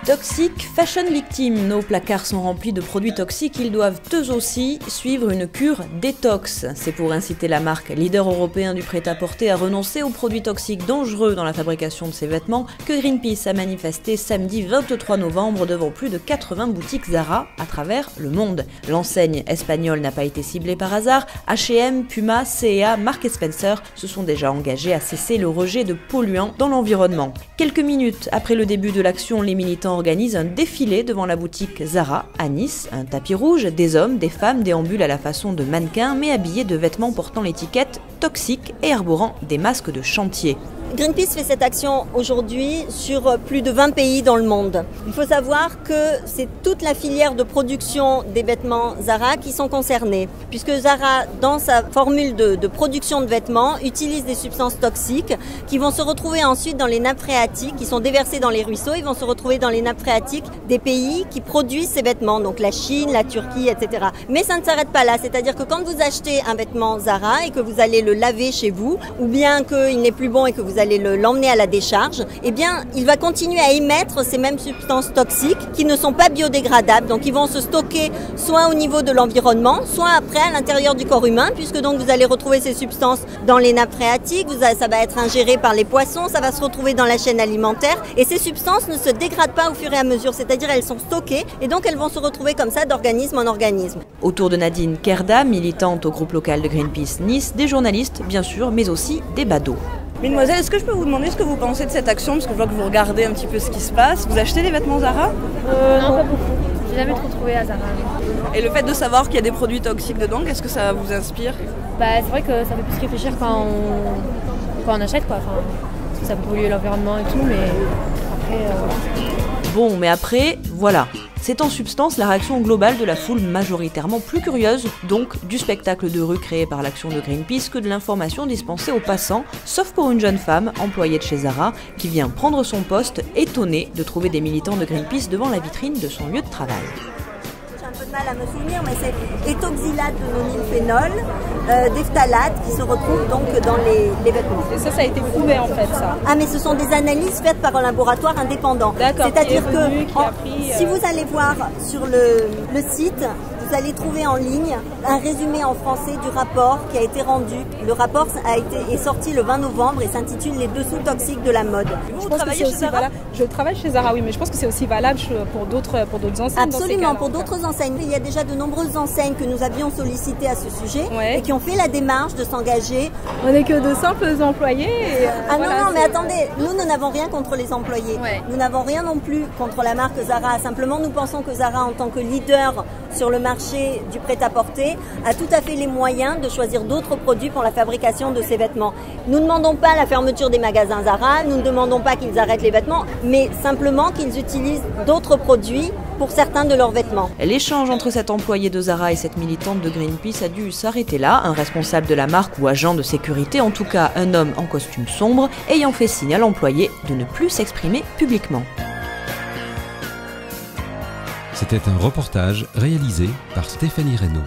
Toxic Fashion Victim. Nos placards sont remplis de produits toxiques, ils doivent eux aussi suivre une cure détox. C'est pour inciter la marque, leader européen du prêt-à-porter, à renoncer aux produits toxiques dangereux dans la fabrication de ses vêtements que Greenpeace a manifesté samedi 23 novembre devant plus de 80 boutiques Zara à travers le monde. L'enseigne espagnole n'a pas été ciblée par hasard. H&M, Puma, C&A, Marks & Spencer se sont déjà engagés à cesser le rejet de polluants dans l'environnement. Quelques minutes après le début de l'action, les militants organisent un défilé devant la boutique Zara à Nice. Un tapis rouge, des hommes, des femmes déambulent à la façon de mannequins mais habillés de vêtements portant l'étiquette toxique et arborant des masques de chantier. Greenpeace fait cette action aujourd'hui sur plus de 20 pays dans le monde. Il faut savoir que c'est toute la filière de production des vêtements Zara qui sont concernés, puisque Zara, dans sa formule de production de vêtements, utilise des substances toxiques qui vont se retrouver ensuite dans les nappes phréatiques, qui sont déversées dans les ruisseaux, ils vont se retrouver dans les nappes phréatiques des pays qui produisent ces vêtements, donc la Chine, la Turquie, etc. Mais ça ne s'arrête pas là, c'est-à-dire que quand vous achetez un vêtement Zara et que vous allez le laver chez vous, ou bien qu'il n'est plus bon et que vous allez l'emmener à la décharge, eh bien, il va continuer à émettre ces mêmes substances toxiques qui ne sont pas biodégradables. Donc, ils vont se stocker soit au niveau de l'environnement, soit après à l'intérieur du corps humain, puisque donc vous allez retrouver ces substances dans les nappes phréatiques, ça va être ingéré par les poissons, ça va se retrouver dans la chaîne alimentaire, et ces substances ne se dégradent pas au fur et à mesure, c'est-à-dire elles sont stockées, et donc elles vont se retrouver comme ça d'organisme en organisme. Autour de Nadine Kerda, militante au groupe local de Greenpeace Nice, des journalistes, bien sûr, mais aussi des badauds. Mesdemoiselles, est-ce que je peux vous demander ce que vous pensez de cette action? Parce que je vois que vous regardez un petit peu ce qui se passe. Vous achetez des vêtements Zara? Non, pas beaucoup. J'ai jamais trop trouvé à Zara. Et le fait de savoir qu'il y a des produits toxiques dedans, qu'est-ce que ça vous inspire? C'est vrai que ça fait plus réfléchir quand on achète, quoi. Enfin, parce que ça peut polluer l'environnement et tout, mais après... Bon, mais après, voilà. C'est en substance la réaction globale de la foule majoritairement plus curieuse, donc du spectacle de rue créé par l'action de Greenpeace que de l'information dispensée aux passants, sauf pour une jeune femme employée de chez Zara qui vient prendre son poste, étonnée de trouver des militants de Greenpeace devant la vitrine de son lieu de travail. J'ai un peu de mal à me souvenir, mais c'est étoxylate de nonylphénol, des phtalates qui se retrouvent donc dans les vêtements. Et ça a été prouvé en fait, ça? Ah, mais ce sont des analyses faites par un laboratoire indépendant. D'accord. C'est-à-dire que si vous allez voir sur le site, vous allez trouver en ligne un résumé en français du rapport qui a été rendu. Le rapport est sorti le 20 novembre et s'intitule « Les dessous toxiques de la mode ». Vous travaillez chez Zara? Je travaille chez Zara, oui, mais je pense que c'est aussi valable pour d'autres enseignes. Absolument, pour d'autres enseignes. Il y a déjà de nombreuses enseignes que nous avions sollicitées à ce sujet et qui ont fait la démarche de s'engager. On n'est que de simples employés. Non, mais attendez, nous n'avons rien contre les employés. Ouais. Nous n'avons rien non plus contre la marque Zara. Simplement, nous pensons que Zara, en tant que leader sur le marché du prêt-à-porter, a tout à fait les moyens de choisir d'autres produits pour la fabrication de ces vêtements. Nous ne demandons pas la fermeture des magasins Zara, nous ne demandons pas qu'ils arrêtent les vêtements, mais simplement qu'ils utilisent d'autres produits pour certains de leurs vêtements. L'échange entre cet employé de Zara et cette militante de Greenpeace a dû s'arrêter là. Un responsable de la marque ou agent de sécurité, en tout cas un homme en costume sombre, ayant fait signe à l'employé de ne plus s'exprimer publiquement. C'était un reportage réalisé par Stéphanie Reynaud.